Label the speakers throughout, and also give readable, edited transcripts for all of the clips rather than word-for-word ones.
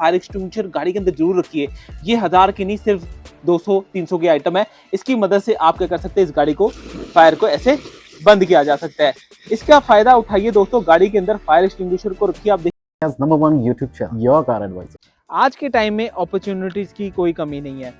Speaker 1: Fire extinguisher गाड़ी के अंदर जरूर रखिए। ये 1000 की नहीं, सिर्फ 200-300 की आइटम है। इसकी मदद से आप क्या कर सकते हैं, इस गाड़ी को फायर को ऐसे बंद किया जा सकता है। इसका फायदा उठाइए दोस्तों, गाड़ी के अंदर फायर एक्सटिंग्विशर को रखिए। आप देखिए
Speaker 2: नंबर 1 YouTube channel your car advisor.
Speaker 1: आज के टाइम में अपॉर्चुनिटीज की कोई कमी नहीं है।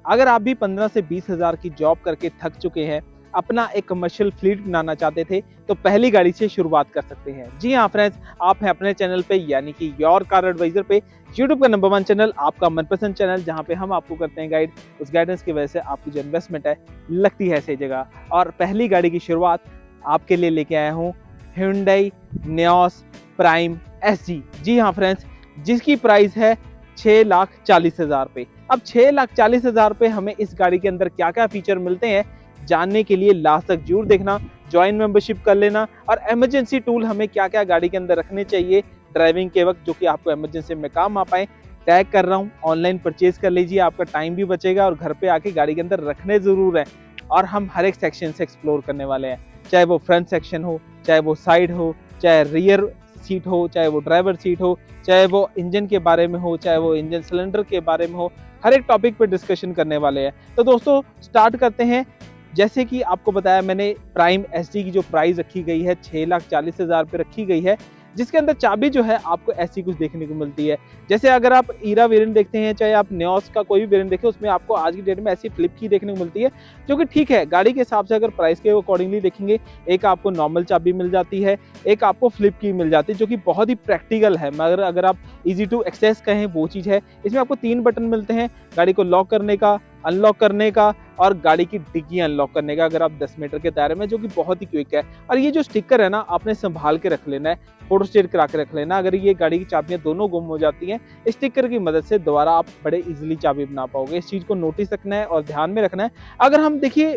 Speaker 1: अगर आप भी 15 से 20 हजार की जॉब करके थक चुके हैं, अपना एक कमर्शियल फ्लीट बनाना चाहते थे, तो पहली गाड़ी से शुरुआत कर सकते हैं। जी हाँ फ्रेंड्स, आप हैं अपने चैनल पे, यानी कि योर कार एडवाइजर पे, यूट्यूब का नंबर 1 चैनल, आपका मनपसंद चैनल, जहाँ पे हम आपको करते हैं गाइड। उस गाइडेंस की वजह से आपकी जो इन्वेस्टमेंट है लगती है सही जगह। और पहली गाड़ी की शुरुआत आपके लिए लेके आया हूँ Hyundai Nios प्राइम SG। जी हाँ फ्रेंड्स, जिसकी प्राइस है 6,40,000 रुपए। अब 6,40,000 रुपए हमें इस गाड़ी के अंदर क्या क्या फीचर मिलते हैं, जानने के लिए लास्ट तक जरूर देखना, ज्वाइन मेंबरशिप कर लेना। और इमरजेंसी टूल हमें क्या क्या गाड़ी के अंदर रखने चाहिए ड्राइविंग के वक्त, जो कि आपको इमरजेंसी में काम आ पाए, टैग कर रहा हूँ। ऑनलाइन परचेज कर लीजिए, आपका टाइम भी बचेगा और घर पे आके गाड़ी के अंदर रखने जरूर है। और हम हर एक सेक्शन से एक्सप्लोर करने वाले हैं, चाहे वो फ्रंट सेक्शन हो, चाहे वो साइड हो, चाहे रियर सीट हो, चाहे वो ड्राइवर सीट हो, चाहे वो इंजन के बारे में हो, चाहे वो इंजन सिलेंडर के बारे में हो, हर एक टॉपिक पे डिस्कशन करने वाले हैं। तो दोस्तों स्टार्ट करते हैं। जैसे कि आपको बताया मैंने, प्राइम SG की जो प्राइस रखी गई है 6,40,000 रुपये रखी गई है, जिसके अंदर चाबी जो है आपको ऐसी कुछ देखने को मिलती है। जैसे अगर आप ईरा वेरिएंट देखते हैं, चाहे आप न्योस का कोई भी वेरिएंट देखें, उसमें आपको आज की डेट में ऐसी फ्लिप की देखने को मिलती है, जो कि ठीक है। गाड़ी के हिसाब से अगर प्राइस के अकॉर्डिंगली देखेंगे, एक आपको नॉर्मल चाबी मिल जाती है, एक आपको फ्लिप की मिल जाती है, जो कि बहुत ही प्रैक्टिकल है। मगर अगर आप इजी टू एक्सेस कहें, वो चीज़ है। इसमें आपको 3 बटन मिलते हैं, गाड़ी को लॉक करने का, अनलॉक करने का और गाड़ी की डिग्गी अनलॉक करने का, अगर आप 10 मीटर के दायरे में, जो कि बहुत ही क्विक है। और ये जो स्टिकर है ना, आपने संभाल के रख लेना है, फोटो स्टेट करा के रख लेना। अगर ये गाड़ी की चाबियां दोनों गुम हो जाती हैं, स्टिकर की मदद से दोबारा आप बड़े इजीली चाबी बना पाओगे। इस चीज को नोटिस रखना है और ध्यान में रखना है। अगर हम देखिए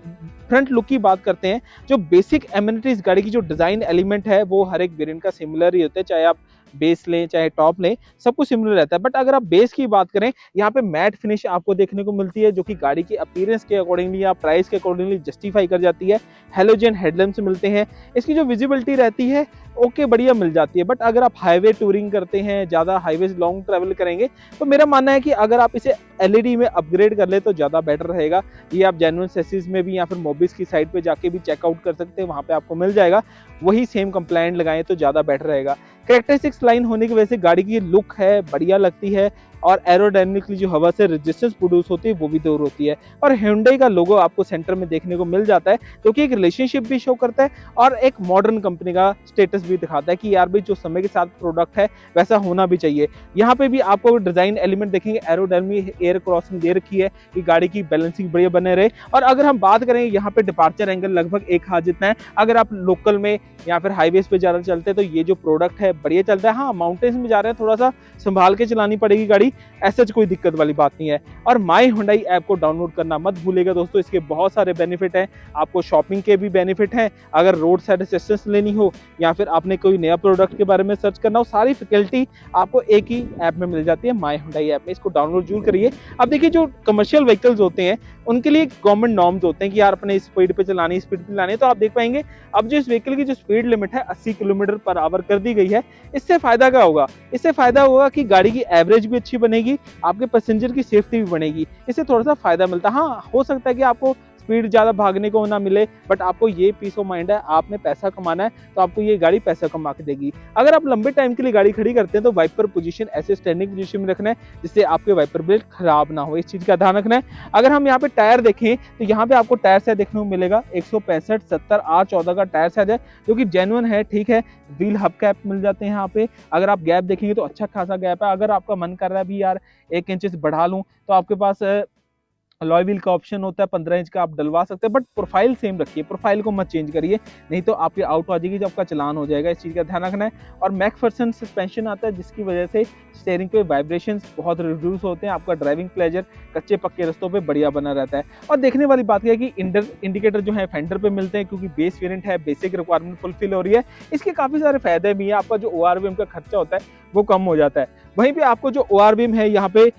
Speaker 1: फ्रंट लुक की बात करते हैं, जो बेसिक एमिनिटीज गाड़ी की जो डिजाइन एलिमेंट है, वो हर एक वेरिएंट का सिमिलर ही होता है। चाहे आप बेस लें चाहे टॉप लें, सब कुछ सिमिलर रहता है। बट अगर आप बेस की बात करें, यहाँ पे मैट फिनिश आपको देखने को मिलती है, जो कि गाड़ी की अपीयरेंस के अकॉर्डिंगली या प्राइस के अकॉर्डिंगली जस्टिफाई कर जाती है। हेलोजन हेडलैम्प्स मिलते हैं, इसकी जो विजिबिलिटी रहती है ओके बढ़िया मिल जाती है। बट अगर आप हाईवे टूरिंग करते हैं, ज्यादा हाईवे लॉन्ग ट्रैवल करेंगे, तो मेरा मानना है कि अगर आप इसे LED में अपग्रेड कर ले तो ज्यादा बेटर रहेगा। ये आप जेन्युइन सेसिस में भी या फिर मोबिस की साइट पे जाके भी चेकआउट कर सकते हैं, वहां पे आपको मिल जाएगा। वही सेम कंप्लायंट लगाएं तो ज्यादा बेटर रहेगा। कैरेक्टरिस्टिक्स लाइन होने की वजह से गाड़ी की लुक है बढ़िया लगती है, और एरोडायनेमिकली जो हवा से रेजिस्टेंस प्रोड्यूस होती है वो भी दूर होती है। और Hyundai का लोगो आपको सेंटर में देखने को मिल जाता है, जो कि एक रिलेशनशिप भी शो करता है और एक मॉडर्न कंपनी का स्टेटस भी दिखाता है कि यार भाई जो समय के साथ प्रोडक्ट है वैसा होना भी चाहिए। यहाँ पे भी आपको डिजाइन एलिमेंट देखेंगे, एरोडायनेमिक एयर क्रॉसिंग दे रखी है कि गाड़ी की बैलेंसिंग बढ़िया बने रहे। और अगर हम बात करें, यहाँ पे डिपार्चर एंगल लगभग 1 हाथ जितना है। अगर आप लोकल में या फिर हाईवेज पे ज्यादा चलते हैं तो ये जो प्रोडक्ट है बढ़िया चलता है। हाँ, माउंटेन्स में जा रहे हैं, थोड़ा सा संभाल के चलानी पड़ेगी गाड़ी, ऐसा कोई दिक्कत वाली बात नहीं है। और माई हुंडई ऐप को डाउनलोड करना मत भूलेगा दोस्तों, इसके बहुत सारे बेनिफिट हैं। आपको शॉपिंग के भी बेनिफिट हैं, अगर रोड साइड असिस्टेंस लेनी हो या फिर आपने कोई नया प्रोडक्ट के बारे में सर्च करना हो, सारी फैसिलिटी आपको एक ही ऐप में मिल जाती है, माई हुंडई ऐप में। इसको डाउनलोड जरूर करिए। अब देखिए, जो कमर्शियल व्हीकल्स होते हैं उनके लिए गवर्नमेंट नॉर्म्स होते हैं कि यार अपने स्पीड पे चलानी, स्पीड पे चलानी है। तो आप देख पाएंगे अब जो इस व्हीकल की जो स्पीड लिमिट है 80 किलोमीटर पर आवर कर दी गई है। इससे फायदा क्या होगा? इससे फायदा होगा कि गाड़ी की एवरेज भी अच्छी बनेगी, आपके पैसेंजर की सेफ्टी भी बनेगी, इससे थोड़ा सा फायदा मिलता है। हाँ, हो सकता है कि आपको स्पीड ज्यादा भागने को ना मिले, बट आपको ये पीस ऑफ माइंड है, आपने पैसा कमाना है तो आपको ये गाड़ी पैसा कमा के देगी। अगर आप लंबे टाइम के लिए गाड़ी खड़ी करते हैं तो वाइपर पोजीशन ऐसे स्टैंडिंग पोजीशन में रखना है, जिससे आपके वाइपर ब्लेड खराब ना हो, इस चीज का ध्यान रखना है। अगर हम यहाँ पे टायर देखें तो यहाँ पे आपको टायर साइज देखने को मिलेगा 165 70 R14 का टायर साइज है, जो कि जेन्युइन है, ठीक है। व्हील हब कैप मिल जाते हैं यहाँ पे। अगर आप गैप देखेंगे तो अच्छा खासा गैप है। अगर आपका मन कर रहा है भी यार 1 इंच बढ़ा लूं, तो आपके पास अलॉय व्हील का ऑप्शन होता है, 15 इंच का आप डलवा सकते हैं। बट प्रोफाइल सेम रखिए, प्रोफाइल को मत चेंज करिए, नहीं तो आपकी आउट आ जाएगी, जब आपका चलान हो जाएगा। इस चीज़ का ध्यान रखना है। और मैकफर्सन सस्पेंशन आता है, जिसकी वजह से स्टीयरिंग पे वाइब्रेशंस बहुत रिड्यूस होते हैं, आपका ड्राइविंग प्लेजर कच्चे पक्के रास्तों पे बढ़िया बना रहता है। और देखने वाली बात यह है कि इंडिकेटर जो है फेंडर पे मिलते हैं, क्योंकि बेस वेरिएंट है, बेसिक रिक्वायरमेंट फुलफिल हो रही है। इसके काफ़ी सारे फायदे भी हैं। आपका जो ORVM का खर्चा होता है वो कम हो जाता है। वहीं पे आपको जो ORVM है यहाँ पे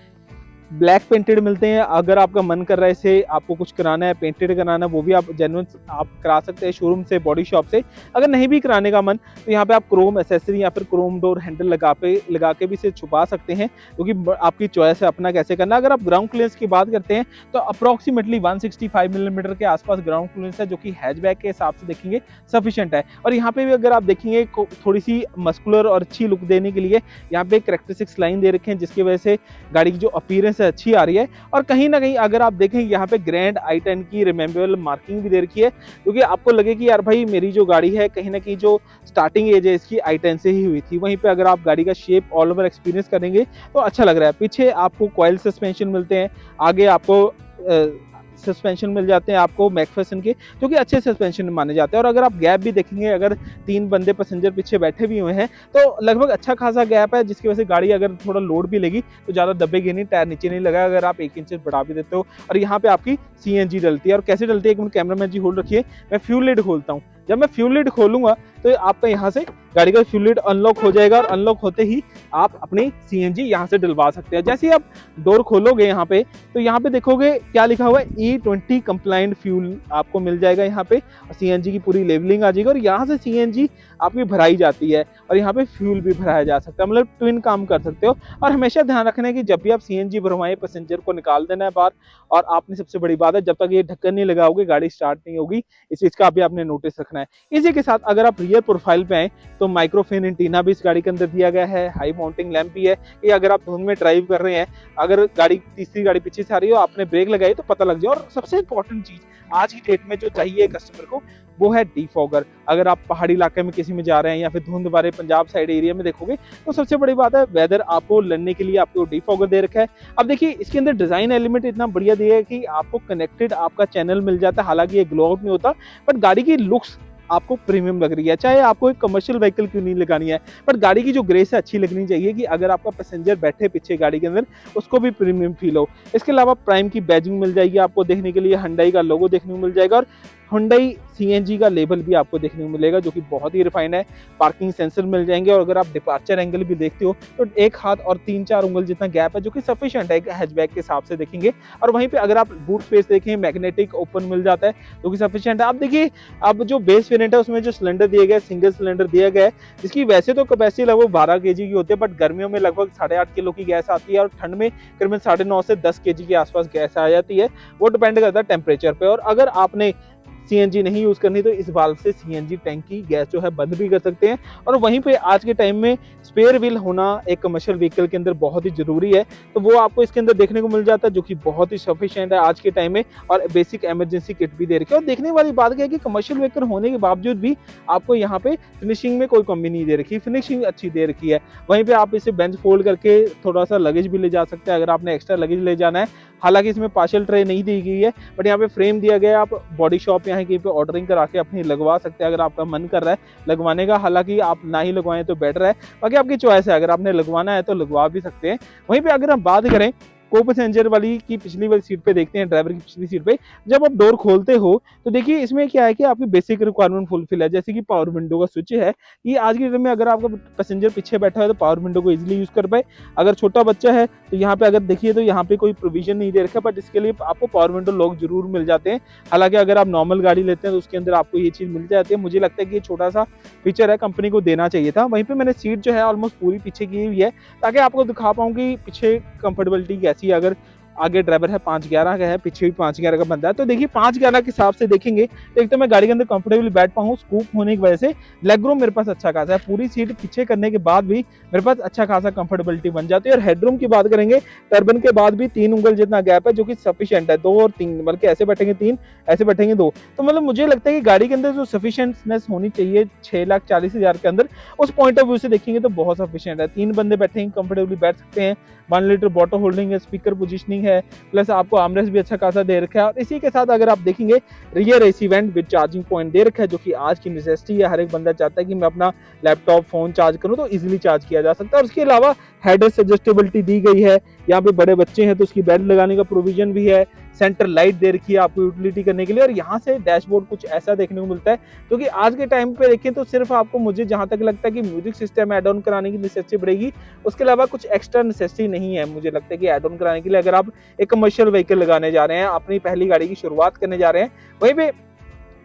Speaker 1: ब्लैक पेंटेड मिलते हैं। अगर आपका मन कर रहा है इसे आपको कुछ कराना है, पेंटेड कराना है, वो भी आप जेन्युइन आप करा सकते हैं शोरूम से, बॉडी शॉप से। अगर नहीं भी कराने का मन तो यहाँ पे आप क्रोम एसेसरी या फिर क्रोम डोर हैंडल लगा के भी इसे छुपा सकते हैं, क्योंकि आपकी चॉइस है अपना कैसे करना। अगर आप ग्राउंड क्लियरेंस की बात करते हैं तो अप्रोक्सीमेटली 165 मिलीमीटर के आसपास ग्राउंड क्लियरेंस है, जो कि हैचबैक के हिसाब से देखेंगे सफिशिएंट है। और यहाँ पे भी अगर आप देखेंगे थोड़ी सी मस्कुलर और अच्छी लुक देने के लिए यहाँ पे कैरेक्टरिस्टिक्स लाइन दे रखे हैं, जिसकी वजह से गाड़ी की जो अपीयरेंस है अच्छी आ रही है। और कहीं ना कहीं अगर आप देखें यहाँ पे ग्रैंड i10 की रिमेम्बरेबल मार्किंग भी दे रखी है, क्योंकि आपको लगे कि यार भाई मेरी जो गाड़ी है कहीं ना कहीं जो स्टार्टिंग एज है इसकी i10 से ही हुई थी। वहीं पे अगर आप गाड़ी का शेप ऑल ओवर एक्सपीरियंस करेंगे तो अच्छा लग रहा है। पीछे आपको कॉइल सस्पेंशन मिलते हैं, आगे आपको सस्पेंशन मिल जाते हैं आपको मैकफेसन के, जो कि अच्छे सस्पेंशन माने जाते हैं। और अगर आप गैप भी देखेंगे, अगर 3 बंदे पैसेंजर पीछे बैठे भी हुए हैं तो लगभग अच्छा खासा गैप है, जिसकी वजह से गाड़ी अगर थोड़ा लोड भी लेगी तो ज़्यादा दबेगी नहीं, टायर नीचे नहीं लगा अगर आप 1 इंच बढ़ा भी देते हो। और यहाँ पे आपकी CNG डलती है। और कैसे डलती है, एक मिनट कैमरा मैन जी होल्ड रखिए, मैं फ्यूल लिड खोलता हूँ। जब मैं फ्यूल लिड खोलूंगा तो आपका यहाँ से गाड़ी का फ्यूल लिड अनलॉक हो जाएगा, और अनलॉक होते ही आप अपनी CNG यहाँ से डलवा सकते हैं। जैसे ही आप डोर खोलोगे यहाँ पे तो यहाँ पे देखोगे क्या लिखा हुआ है, E20 कंप्लाइंट फ्यूल आपको मिल जाएगा। यहाँ पे CNG की पूरी लेवलिंग आ जाएगी और यहाँ से CNG आपकी भराई जाती है और यहाँ पे फ्यूल भी भराया जा सकता है, मतलब ट्विन काम कर सकते हो। और हमेशा ध्यान रखना है कि जब भी आप CNG भरवाएं पैसेंजर को निकाल देना है बाहर। और आपने सबसे बड़ी बात है, जब तक ये ढक्कन नहीं लगाओगे गाड़ी स्टार्ट नहीं होगी, इस चीज का भी आपने नोटिस रखना है। इसी के साथ अगर आप रियर प्रोफाइल पे आए तो माइक्रोफोन एंटीना भी इस गाड़ी के अंदर दिया गया है, हाई माउंटिंग लैंप भी है कि अगर आप धुंध में ड्राइव कर रहे हैं, अगर गाड़ी तीसरी गाड़ी पीछे से आ रही हो, आपने ब्रेक लगाई तो पता लग जाए। और सबसे इंपॉर्टेंट चीज आज की डेट में जो चाहिए कस्टमर को वो है डिफॉगर। अगर आप पहाड़ी इलाके में किसी में जा रहे हैं या फिर धुंध वाले पंजाब साइड एरिया में देखोगे तो सबसे बड़ी बात है वेदर आपको लड़ने के लिए आपको डिफॉगर दे रखा है। अब देखिए इसके अंदर डिजाइन एलिमेंट इतना बढ़िया दिया है कि आपको कनेक्टेड आपका चैनल मिल जाता है, हालांकि ये ग्लो आउट नहीं होता, बट गाड़ी की लुक्स आपको प्रीमियम लग रही है। चाहे आपको एक कमर्शियल व्हीकल क्यों नहीं लगानी है, बट गाड़ी की जो ग्रेस है अच्छी लगनी चाहिए कि अगर आपका पैसेंजर बैठे पीछे गाड़ी के अंदर उसको भी प्रीमियम फील हो। इसके अलावा प्राइम की बैजिंग मिल जाएगी आपको देखने के लिए, Hyundai का लोगो देखने को मिल जाएगा और Hyundai CNG का लेबल भी आपको देखने को मिलेगा, जो कि बहुत ही रिफाइंड है। पार्किंग सेंसर मिल जाएंगे और अगर आप डिपार्चर एंगल भी देखते हो तो 1 हाथ और 3-4 उंगल जितना गैप है, जो कि सफिशिएंट है हैचबैक के हिसाब से देखेंगे। और वहीं पे अगर आप बूट स्पेस देखें, मैग्नेटिक ओपन मिल जाता है, जो कि सफिशिएंट है। आप देखिए अब जो बेस वेरिएंट है उसमें जो सिलेंडर दिया गया है, सिंगल सिलेंडर दिया गया है, जिसकी वैसे तो कैपेसिटी लगभग 12 kg की होती है, बट गर्मियों में लगभग 8.5 किलो की गैस आती है और ठंड में करीबन 9.5 से 10 kg के आसपास गैस आ जाती है। वो डिपेंड करता है टेम्परेचर पे। और अगर आपने CNG नहीं यूज करनी तो इस वाल्व से CNG टैंक की गैस जो है बंद भी कर सकते हैं। और वहीं पे आज के टाइम में स्पेयर व्हील होना एक कमर्शियल व्हीकल के अंदर बहुत ही जरूरी है, तो वो आपको इसके अंदर देखने को मिल जाता है, जो कि बहुत ही सफिशिएंट है आज के टाइम में। और बेसिक इमरजेंसी किट भी दे रखी है। और देखने वाली बात क्या है कि कमर्शियल व्हीकल होने के बावजूद भी आपको यहाँ पे फिनिशिंग में कोई कमी नहीं दे रखी, फिनिशिंग अच्छी दे रखी है। वहीं पे आप इसे बेंच फोल्ड करके थोड़ा सा लगेज भी ले जा सकते हैं अगर आपने एक्स्ट्रा लगेज ले जाना है। हालांकि इसमें पार्शियल ट्रे नहीं दी गई है, बट यहाँ पे फ्रेम दिया गया है, आप बॉडी शॉप यहाँ कहीं पे ऑर्डरिंग करा के अपनी लगवा सकते हैं अगर आपका मन कर रहा है लगवाने का। हालांकि आप ना ही लगवाएं तो बेटर है, बाकी आपकी चॉइस है, अगर आपने लगवाना है तो लगवा भी सकते हैं। वहीं पे अगर हम बात करें को पैसेंजर वाली की पिछली वाली सीट पे देखते हैं, ड्राइवर की पिछली सीट पे जब आप डोर खोलते हो तो देखिए इसमें क्या है कि आपकी बेसिक रिक्वायरमेंट फुलफिल है, जैसे कि पावर विंडो का स्विच है। ये आज के डेट में अगर आपका पैसेंजर पीछे बैठा है तो पावर विंडो को इजीली यूज कर पाए। अगर छोटा बच्चा है तो यहाँ पे अगर देखिए तो यहाँ पे कोई प्रोविजन नहीं दे रखा, बट इसके लिए आपको पावर विंडो लॉक जरूर मिल जाते हैं। हालांकि अगर आप नॉर्मल गाड़ी लेते हैं तो उसके अंदर आपको ये चीज मिल जाती है। मुझे लगता है कि ये छोटा सा फीचर है, कंपनी को देना चाहिए था। वहीं पे मैंने सीट जो है ऑलमोस्ट पूरी पीछे की हुई है, ताकि आपको दिखा पाऊँ कि पीछे कंफर्टेबिलिटी कैसी है। अगर आगे ड्राइवर है 5'11" का है, पीछे भी 5'11" का बंदा है, तो देखिए 5'11" के हिसाब से देखेंगे तो एक तो मैं गाड़ी के अंदर कंफर्टेबली बैठ पाऊँ, स्कूप होने की वजह से लेग रूम मेरे पास अच्छा खासा है। पूरी सीट पीछे करने के बाद भी मेरे पास अच्छा खासा कंफर्टेबिलिटी बन जाती है। और हेडरूम की बात करेंगे, टर्बन के बाद भी 3 उंगल जितना गैप है, जो कि सफिशिएंट है। 2 और 3, बल्कि ऐसे बैठेंगे 3, ऐसे बैठेंगे 2, तो मतलब मुझे लगता है कि गाड़ी के अंदर जो सफिशिएंटनेस होनी चाहिए 6,40,000 के अंदर, उस पॉइंट ऑफ व्यू से देखेंगे तो बहुत सफिशिएंट है। 3 बंदे बैठेंगे, कंफर्टेबली बैठ सकते हैं। 1 लीटर बॉटल होल्डिंग है, स्पीकर पोजिशनिंग है, प्लस आपको आर्मरेस्ट भी अच्छा खासा दे रखा है। और इसी के साथ अगर आप देखेंगे rear AC vent with charging point दे रखा है, जो कि आज की नेसेसिटी है। हर एक बंदा चाहता है कि मैं अपना लैपटॉप फोन चार्ज करूं तो इजीली चार्ज किया जा सकता है। और उसके अलावा हेडरेस्ट एडजस्टेबिलिटी दी गई है। यहाँ पे बड़े बच्चे हैं तो उसकी बेल्ट लगाने का प्रोविजन भी है। सेंटर लाइट दे रखी है आपको यूटिलिटी करने के लिए, और यहाँ से डैशबोर्ड कुछ ऐसा देखने को मिलता है जो कि आज के टाइम पे देखें तो सिर्फ आपको, मुझे जहां तक लगता है कि म्यूजिक सिस्टम ऐड ऑन कराने की नेसेसिटी पड़ेगी, उसके अलावा कुछ एक्स्ट्रा नेसेसिटी नहीं है मुझे लगता है कि ऐड ऑन कराने के लिए। अगर आप एक कमर्शियल व्हीकल लगाने जा रहे हैं, अपनी पहली गाड़ी की शुरुआत करने जा रहे हैं, वहीं पे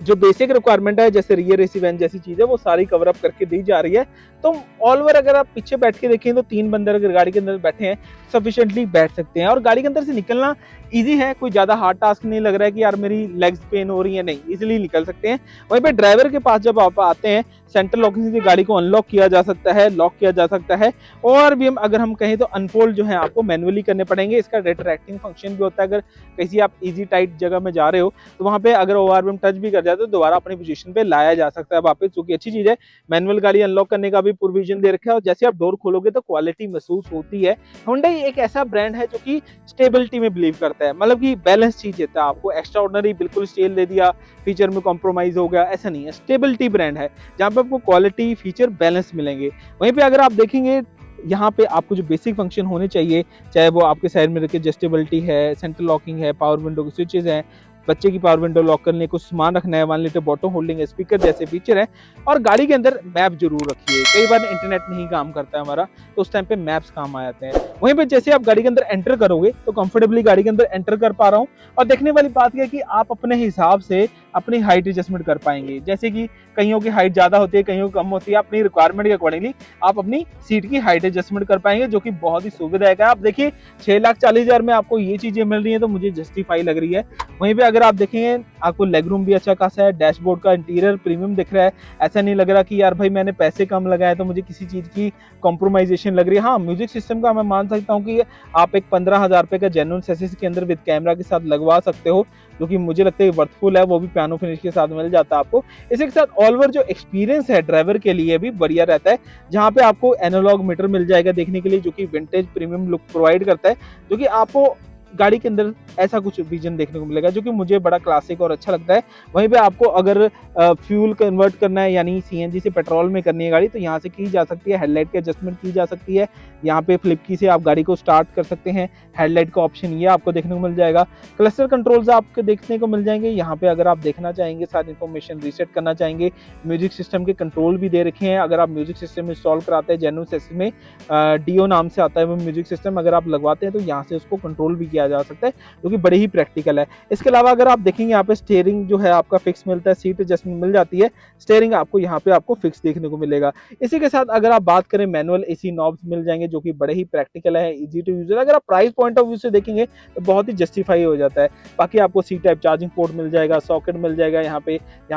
Speaker 1: जो बेसिक रिक्वायरमेंट है जैसे रियर एसी वैन जैसी चीज है वो सारी कवर अप करके दी जा रही है। तो ऑल ओवर अगर आप पीछे बैठ के देखें तो 3 बंदर अगर गाड़ी के अंदर बैठे हैं सफिशिएंटली बैठ सकते हैं, और गाड़ी के अंदर से निकलना इजी है, कोई ज्यादा हार्ड टास्क नहीं लग रहा है कि यार मेरी लेग्स पेन हो रही है, नहीं, इजीली निकल सकते हैं। वहीं पे ड्राइवर के पास जब आप आते हैं, सेंटर लॉकिंग से गाड़ी को अनलॉक किया जा सकता है, लॉक किया जा सकता है, और भी हम अगर हम कहें तो अनफोल्ड जो है आपको मैनुअली करने पड़ेंगे। इसका रेट्रैक्टिंग फंक्शन भी होता है, अगर कहीं आप इजी टाइट जगह में जा रहे हो तो वहां पे अगर ओवरव्हील टच भी कर जाए तो दोबारा अपनी पोजीशन पे लाया जा सकता है वापस, जो कि अच्छी चीज है। मैनुअल गाड़ी अनलॉक करने का भी प्रोविजन दे रखा है, और जैसे आप डोर खोलोगे तो क्वालिटी महसूस होती है। Hyundai एक ऐसा ब्रांड है जो कि स्टेबिलिटी में बिलीव करता है, मतलब कि बैलेंस चीज देता है आपको। एक्स्ट्रा ऑर्डिनरी बिल्कुल स्टेल दे दिया, फीचर में कॉम्प्रोमाइज हो गया, ऐसा नहीं है। स्टेबिलिटी ब्रांड है जहां पे आपको क्वालिटी फीचर बैलेंस मिलेंगे। वहीं पे अगर आप देखेंगे यहाँ पे आपको जो बेसिक फंक्शन होने चाहिए, चाहे वो आपके साइड में रखे एडजस्टेबिलिटी है, सेंट्रल लॉकिंग है, पावर विंडो की स्विचेस हैं, बच्चे की पावर विंडो लॉक करने को सामान रखना है, 1 लीटर बॉटम होल्डिंग स्पीकर जैसे फीचर है, और गाड़ी के अंदर मैप जरूर रखिए। कई बार इंटरनेट नहीं काम करता है हमारा, तो उस टाइम पे मैप्स काम आ जाते हैं। वहीं पे जैसे आप गाड़ी के अंदर एंटर करोगे तो कंफर्टेबली गाड़ी के अंदर एंटर कर पा रहा हूँ, और देखने वाली बात यह है कि आप अपने हिसाब से अपनी हाइट एडजस्टमेंट कर पाएंगे। जैसे कि कईयों की हाइट ज्यादा होती है, कईयों की कम होती है, अपनी रिक्वायरमेंट के अकॉर्डिंगली आप अपनी सीट की हाइट एडजस्टमेंट कर पाएंगे, जो कि बहुत ही सुविधाजनक है। आप देखिए 6,40,000 में आपको ये चीजें मिल रही है तो मुझे जस्टिफाई लग रही है। वहीं पे अगर आप देखेंगे आपको लेग रूम भी अच्छा खासा है, डैशबोर्ड का इंटीरियर प्रीमियम दिख रहा है, ऐसा नहीं लग रहा कि यार भाई मैंने पैसे कम लगाए तो मुझे किसी चीज की कॉम्प्रोमाइजेशन लग रही है। हाँ, म्यूजिक सिस्टम का मैं मान सकता हूँ कि आप एक 15,000 रुपए का जेन्युइन चेसिस के अंदर विद कैमरा के साथ लगवा सकते हो, जो कि मुझे लगता है वर्थफुल है, वो भी पियानो फिनिश के साथ मिल जाता है आपको। इसी के साथ ऑल ओवर जो एक्सपीरियंस है ड्राइवर के लिए भी बढ़िया रहता है, जहां पे आपको एनालॉग मीटर मिल जाएगा देखने के लिए, जो कि विंटेज प्रीमियम लुक प्रोवाइड करता है, जो कि आपको गाड़ी के अंदर ऐसा कुछ विजन देखने को मिलेगा जो कि मुझे बड़ा क्लासिक और अच्छा लगता है। वहीं पे आपको अगर फ्यूल कन्वर्ट करना है, यानी सीएनजी से पेट्रोल में करनी है गाड़ी, तो यहाँ से की जा सकती है, हेडलाइट की एडजस्टमेंट की जा सकती है। यहाँ पे फ्लिप की से आप गाड़ी को स्टार्ट कर सकते हैं, हेडलाइट का ऑप्शन ये आपको देखने को मिल जाएगा। क्लस्टर कंट्रोल्स आपको देखने को मिल जाएंगे। यहाँ पे अगर आप देखना चाहेंगे, सारी इन्फॉर्मेशन रीसेट करना चाहेंगे, म्यूजिक सिस्टम के कंट्रोल भी दे रखे हैं। अगर आप म्यूजिक सिस्टम इंस्टॉल कराते हैं जेन्युइन सेसिस में, डीओ नाम से आता है वो म्यूजिक सिस्टम, अगर आप लगवाते हैं तो यहाँ से उसको कंट्रोल भी किया जा सकता है, जो कि बड़ी ही प्रैक्टिकल है। इसके अलावा अगर आप देखेंगे यहाँ पे स्टीयरिंग जो है आपका फिक्स मिलता है, सीट एडजस्टमेंट मिल जाती है, स्टीयरिंग आपको यहाँ पे आपको फिक्स देखने को मिलेगा। इसी के साथ अगर आप बात करें, मैनुअल एसी नॉब्स मिल जाएंगे जो कि बड़े ही प्रैक्टिकल है, इजी टू यूज है। अगर आप प्राइस पॉइंट ऑफ व्यू से देखेंगे तो बहुत ही जस्टिफाई हो जाता है। बाकी आपको सी टाइप चार्जिंग पोर्ट मिल जाएगा, सॉकेट मिल जाएगा। यहाँ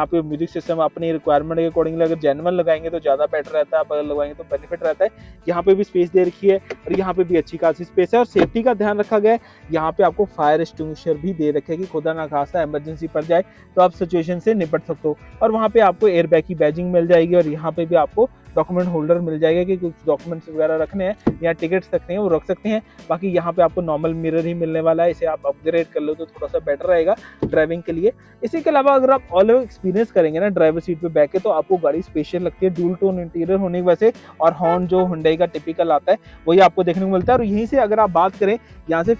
Speaker 1: पे म्यूजिक सिस्टम अपनी रिक्वायरमेंट के अकॉर्डिंग अगर जेन्युइन लगाएंगे तो ज्यादा बेटर रहता है, आप अगर लगवाएंगे तो बेनिफिट रहता है। यहाँ पे भी स्पेस दे रखी है और यहाँ पे भी अच्छी खासी स्पेस है, और सेफ्टी का ध्यान रखा गया है। यहाँ पे आपको फायर एक्सटिंग्विशर भी दे रखे कि खुदा ना खासा इमरजेंसी पड़ जाए तो आप सिचुएशन से निपट सकते हो। और वहाँ पे आपको एयरबैग की बैजिंग मिल जाएगी, और यहाँ पे भी आपको डॉक्यूमेंट होल्डर मिल जाएगा कि कुछ डॉक्यूमेंट्स वगैरह रखने हैं या टिकट्स रखने हैं वो रख सकते हैं। बाकी यहाँ पे आपको नॉर्मल मिरर ही मिलने वाला है, इसे आप अपग्रेड कर लो तो थोड़ा सा बेटर रहेगा ड्राइविंग के लिए। इसी के अलावा अगर आप ऑल ओवर एक्सपीरियंस करेंगे ना ड्राइवर सीट पे बैठ के, तो आपको गाड़ी स्पेशियल लगती है, ड्यूल टोन इंटीरियर होने की वजह से, और हॉर्न जो Hyundai का टिपिकल आता है वही आपको देखने को मिलता है। और यहीं से अगर आप बात करें, यहाँ से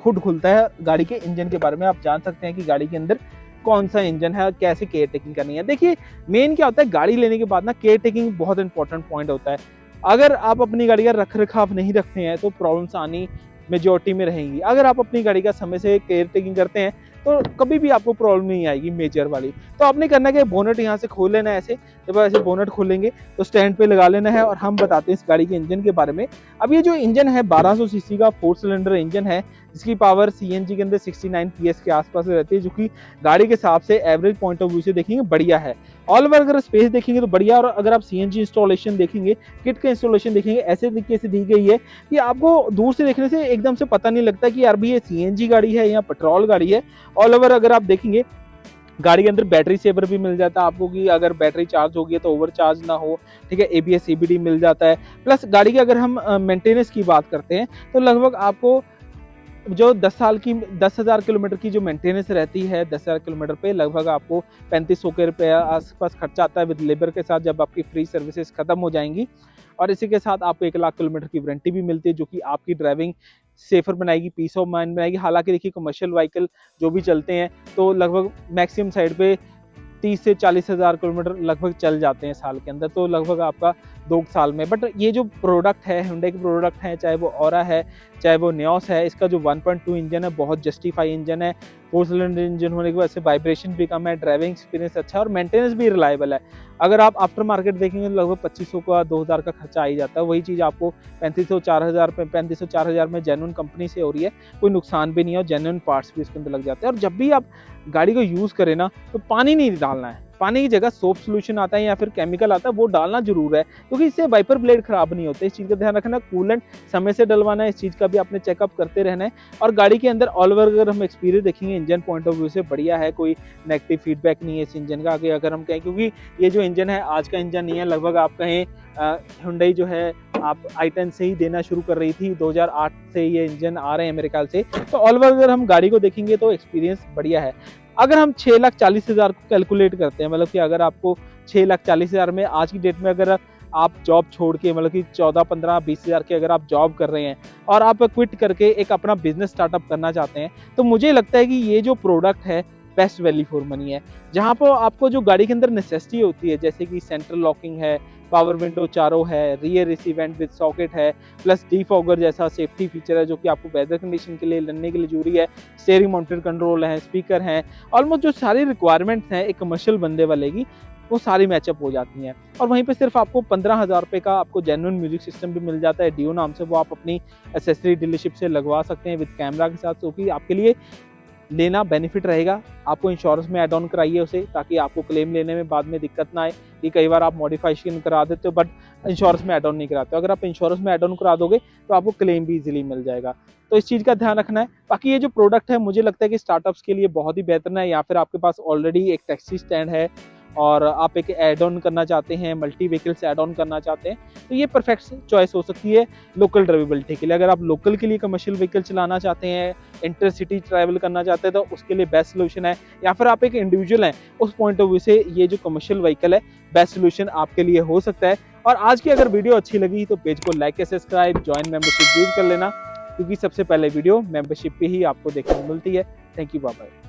Speaker 1: हुड खुलता है गाड़ी के इंजन के बारे में, आप जान सकते हैं कि गाड़ी के अंदर कौन सा इंजन है, कैसे केयर टेकिंग करनी है। देखिए मेन क्या होता है, गाड़ी लेने के बाद ना केयर टेकिंग बहुत इंपॉर्टेंट पॉइंट होता है। अगर आप अपनी गाड़ी का रख रखाव नहीं रखते हैं तो प्रॉब्लम्स आनी मेजोरिटी में रहेंगी। अगर आप अपनी गाड़ी का समय से केयर टेकिंग करते हैं तो कभी भी आपको प्रॉब्लम नहीं आएगी मेजर वाली। तो आपने करना है कि बोनट यहाँ से खोल लेना है, ऐसे जब ऐसे बोनट खोलेंगे तो स्टैंड पे लगा लेना है। और हम बताते हैं इस गाड़ी के इंजन के बारे में। अब ये जो इंजन है 1200 सीसी का 4 सिलेंडर इंजन है, जिसकी पावर सीएनजी के अंदर 69 पीएस के आसपास रहती है, जो कि गाड़ी के हिसाब से एवरेज पॉइंट ऑफ व्यू से देखेंगे बढ़िया है। ऑल ओवर अगर स्पेस देखेंगे तो बढ़िया, और अगर आप सीएनजी इंस्टॉलेशन देखेंगे, किट का इंस्टॉलेशन देखेंगे, ऐसे तरीके से दी गई है कि आपको दूर से देखने से एकदम से पता नहीं लगता कि यार भी ये सीएनजी गाड़ी है या पेट्रोल गाड़ी है। ऑल ओवर अगर आप देखेंगे गाड़ी के अंदर बैटरी सेवर भी मिल जाता है आपको, कि अगर बैटरी चार्ज होगी तो ओवर चार्ज ना हो, ठीक है। एबीएस सीबीडी मिल जाता है। प्लस गाड़ी की अगर हम मेंटेनेंस की बात करते हैं तो लगभग आपको जो 10,000 किलोमीटर की जो मेंटेनेंस रहती है, 10,000 किलोमीटर पे लगभग आपको 3500 के रुपये आसपास खर्चा आता है विद लेबर के साथ, जब आपकी फ्री सर्विसेज खत्म हो जाएंगी। और इसी के साथ आपको 1 लाख किलोमीटर की वारंटी भी मिलती है, जो कि आपकी ड्राइविंग सेफर बनाएगी, पीस ऑफ माइंड बनाएगी। हालांकि देखिए कमर्शियल व्हीकल जो भी चलते हैं तो लगभग मैक्सिमम साइड पे 30 से 40 हज़ार किलोमीटर लगभग चल जाते हैं साल के अंदर, तो लगभग आपका 2 साल में। बट ये जो प्रोडक्ट है, Hyundai के प्रोडक्ट हैं, चाहे वो ऑरा है, चाहे वो नियोस है, इसका जो 1.2 इंजन है बहुत जस्टिफाई इंजन है। 4 सिलेंडर इंजन होने की वजह से वाइब्रेशन भी कम है, ड्राइविंग एक्सपीरियंस अच्छा है और मेंटेनेंस भी रिलायबल है। अगर आप आफ्टर मार्केट देखेंगे तो लगभग 2500 का 2000 का खर्चा आ ही जाता है। वही चीज़ आपको 3500-4000 में जेन्युइन कंपनी से हो रही है, कोई नुकसान भी नहीं है और जेन्युइन पार्ट्स भी इसके अंदर लग जाते हैं। और जब भी आप गाड़ी को यूज़ करें ना, तो पानी नहीं डालना है। पानी की जगह सोप सॉल्यूशन आता है या फिर केमिकल आता है, वो डालना जरूर है, क्योंकि इससे वाइपर ब्लेड खराब नहीं होते। इस चीज़ का ध्यान रखना। कूलेंट समय से डलवाना है, इस चीज़ का भी आपने चेकअप करते रहना है। और गाड़ी के अंदर ऑल ओवर अगर हम एक्सपीरियंस देखेंगे इंजन पॉइंट ऑफ व्यू से बढ़िया है, कोई नेगेटिव फीडबैक नहीं है इस इंजन का। आगे अगर हम कहें, क्योंकि ये जो इंजन है आज का इंजन नहीं है, लगभग आप कहें Hyundai जो है आप i10 से ही देना शुरू कर रही थी, 2008 से ये इंजन आ रहे हैं मेरे ख्याल से। तो ऑल ओवर अगर हम गाड़ी को देखेंगे तो एक्सपीरियंस बढ़िया है। अगर हम 6,40,000 को कैलकुलेट करते हैं, मतलब कि अगर आपको 6,40,000 में आज की डेट में अगर आप जॉब छोड़ के, मतलब कि 14, 15, 20 हज़ार की अगर आप जॉब कर रहे हैं और आप क्विट करके एक अपना बिजनेस स्टार्टअप करना चाहते हैं, तो मुझे लगता है कि ये जो प्रोडक्ट है बेस्ट वैल्यू फॉर मनी है। जहाँ पर आपको जो गाड़ी के अंदर नेसेसिटी होती है, जैसे कि सेंट्रल लॉकिंग है, पावर विंडो चारों है, rear receive went with socket है, प्लस डीफॉगर जैसा सेफ्टी फीचर है जो कि आपको वेदर कंडीशन के लिए लड़ने के लिए जरूरी है, स्टीयरिंग माउंटेड कंट्रोल है, स्पीकर हैं, ऑलमोस्ट जो सारी रिक्वायरमेंट्स हैं एक कमर्शियल बंदे वाले की, वो सारी मैचअप हो जाती हैं। और वहीं पे सिर्फ आपको 15,000 रुपये का आपको जेन्युइन म्यूजिक सिस्टम भी मिल जाता है डियो नाम से, वो आप अपनी एसेसरी डीलरशिप से लगवा सकते हैं विद कैमरा के साथ, जो कि आपके लिए लेना बेनिफिट रहेगा। आपको इंश्योरेंस में ऐड ऑन कराइए उसे, ताकि आपको क्लेम लेने में बाद में दिक्कत ना आए। कि कई बार आप मॉडिफिकेशन करा देते हो बट इंश्योरेंस में ऐड ऑन नहीं कराते हो, अगर आप इंश्योरेंस में ऐड ऑन करा दोगे तो आपको क्लेम भी इजीली मिल जाएगा। तो इस चीज़ का ध्यान रखना है। बाकी ये जो प्रोडक्ट है मुझे लगता है कि स्टार्टअप्स के लिए बहुत ही बेहतर है, या फिर आपके पास ऑलरेडी एक टैक्सी स्टैंड है और आप एक ऐड ऑन करना चाहते हैं, मल्टी व्हीकल्स ऐड ऑन करना चाहते हैं, तो ये परफेक्ट चॉइस हो सकती है लोकल ड्राइवेबिलिटी के लिए। अगर आप लोकल के लिए कमर्शियल व्हीकल चलाना चाहते हैं, इंटरसिटी ट्रैवल करना चाहते हैं, तो उसके लिए बेस्ट सोल्यूशन है। या फिर आप एक इंडिविजुअल हैं, उस पॉइंट ऑफ व्यू से ये जो कमर्शियल व्हीकल है बेस्ट सोल्यूशन आपके लिए हो सकता है। और आज की अगर वीडियो अच्छी लगी तो पेज को like, subscribe, join membership use कर लेना, क्योंकि सबसे पहले वीडियो मेंबरशिप पे ही आपको देखने को मिलती है। Thank you, bye bye.